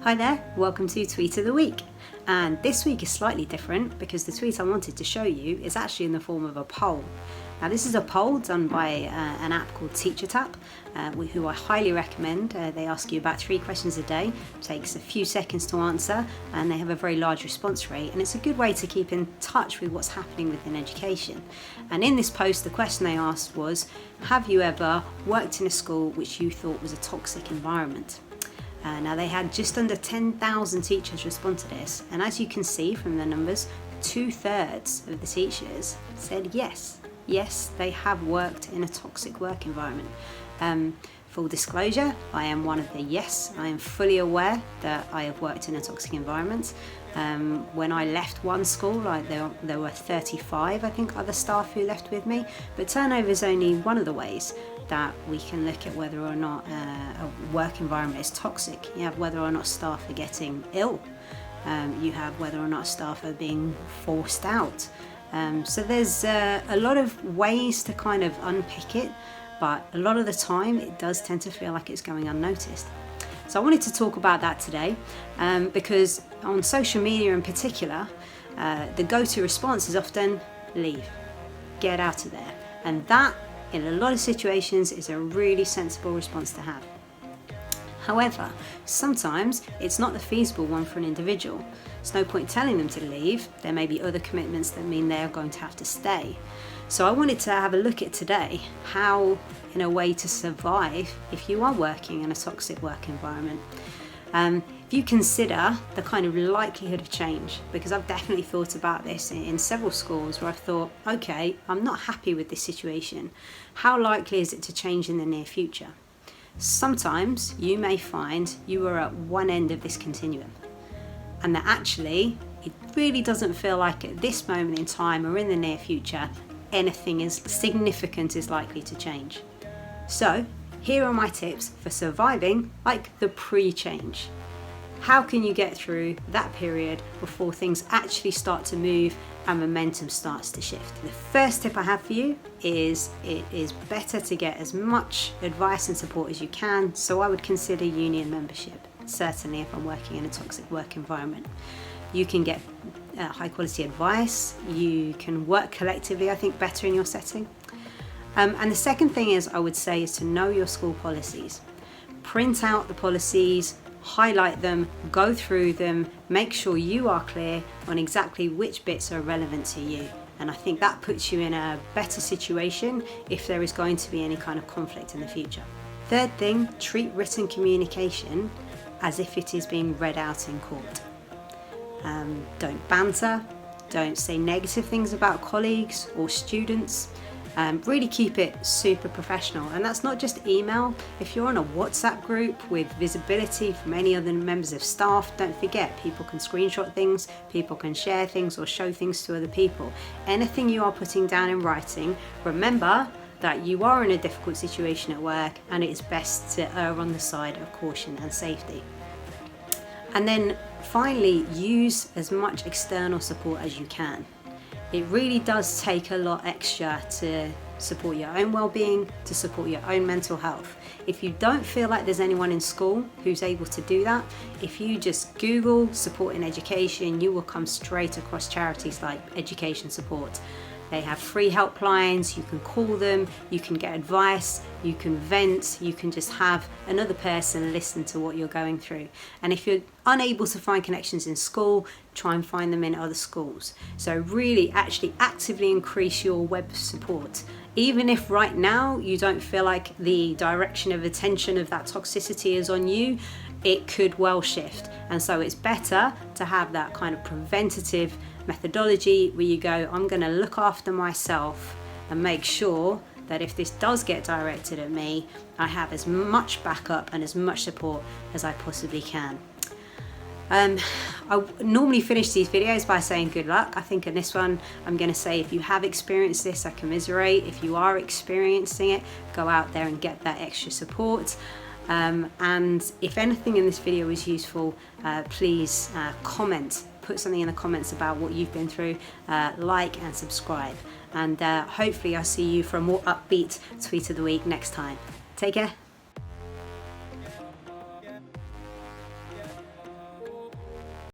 Hi there, welcome to Tweet of the Week. And this week is slightly different because the tweet I wanted to show you is actually in the form of a poll. Now this is a poll done by an app called TeacherTap, who I highly recommend. They ask you about 3 questions a day, takes a few seconds to answer, and they have a very large response rate, and it's a good way to keep in touch with what's happening within education. And in this post, the question they asked was, have you ever worked in a school which you thought was a toxic environment? Now they had just under 10,000 teachers respond to this, and as you can see from the numbers, 2/3 of the teachers said yes, they have worked in a toxic work environment. Full disclosure, I am one of the yes. I am fully aware that I have worked in a toxic environment. When I left one school, there were 35, I think, other staff who left with me, but turnover is only one of the ways that we can look at whether or not a work environment is toxic. You have whether or not staff are getting ill. You have whether or not staff are being forced out. So there's a lot of ways to kind of unpick it, but a lot of the time it does tend to feel like it's going unnoticed. So I wanted to talk about that today because on social media in particular, the go-to response is often leave, get out of there. And that, in a lot of situations, is a really sensible response to have. However, sometimes it's not the feasible one for an individual. There's no point telling them to leave. There may be other commitments that mean they're going to have to stay. So I wanted to have a look at today how, in a way, to survive if you are working in a toxic work environment. If you consider the kind of likelihood of change, because I've definitely thought about this in several schools where I've thought, okay, I'm not happy with this situation. How likely is it to change in the near future? Sometimes you may find you are at one end of this continuum and that actually it really doesn't feel like at this moment in time or in the near future anything as significant is likely to change. So here are my tips for surviving like the pre-change. How can you get through that period before things actually start to move and momentum starts to shift? The first tip I have for you is it is better to get as much advice and support as you can. So I would consider union membership, certainly if I'm working in a toxic work environment. You can get high quality advice. You can work collectively, I think, better in your setting. And the second thing is, I would say, is to know your school policies. Print out the policies, highlight them, go through them, make sure you are clear on exactly which bits are relevant to you. And I think that puts you in a better situation if there is going to be any kind of conflict in the future. Third thing, treat written communication as if it is being read out in court. Don't banter, don't say negative things about colleagues or students. Really keep it super professional, and that's not just email. If you're on a WhatsApp group with visibility from any other members of staff, don't forget people can screenshot things, people can share things or show things to other people. Anything you are putting down in writing, remember that you are in a difficult situation at work and it is best to err on the side of caution and safety. And then finally, use as much external support as you can. It really does take a lot extra to support your own well-being, to support your own mental health. If you don't feel like there's anyone in school who's able to do that, if you just Google support in education, you will come straight across charities like Education Support. They have free helplines, you can call them, you can get advice, you can vent, you can just have another person listen to what you're going through. And if you're unable to find connections in school, try and find them in other schools. So really actually actively increase your web support. Even if right now you don't feel like the direction of attention of that toxicity is on you, it could well shift. And so it's better to have that kind of preventative methodology where you go, I'm going to look after myself and make sure that if this does get directed at me, I have as much backup and as much support as I possibly can. I normally finish these videos by saying good luck. I think in this one, I'm going to say if you have experienced this, I commiserate. If you are experiencing it, go out there and get that extra support. And if anything in this video was useful, please comment. Put something in the comments about what you've been through, like and subscribe. And hopefully I'll see you for a more upbeat Tweet of the Week next time. Take care.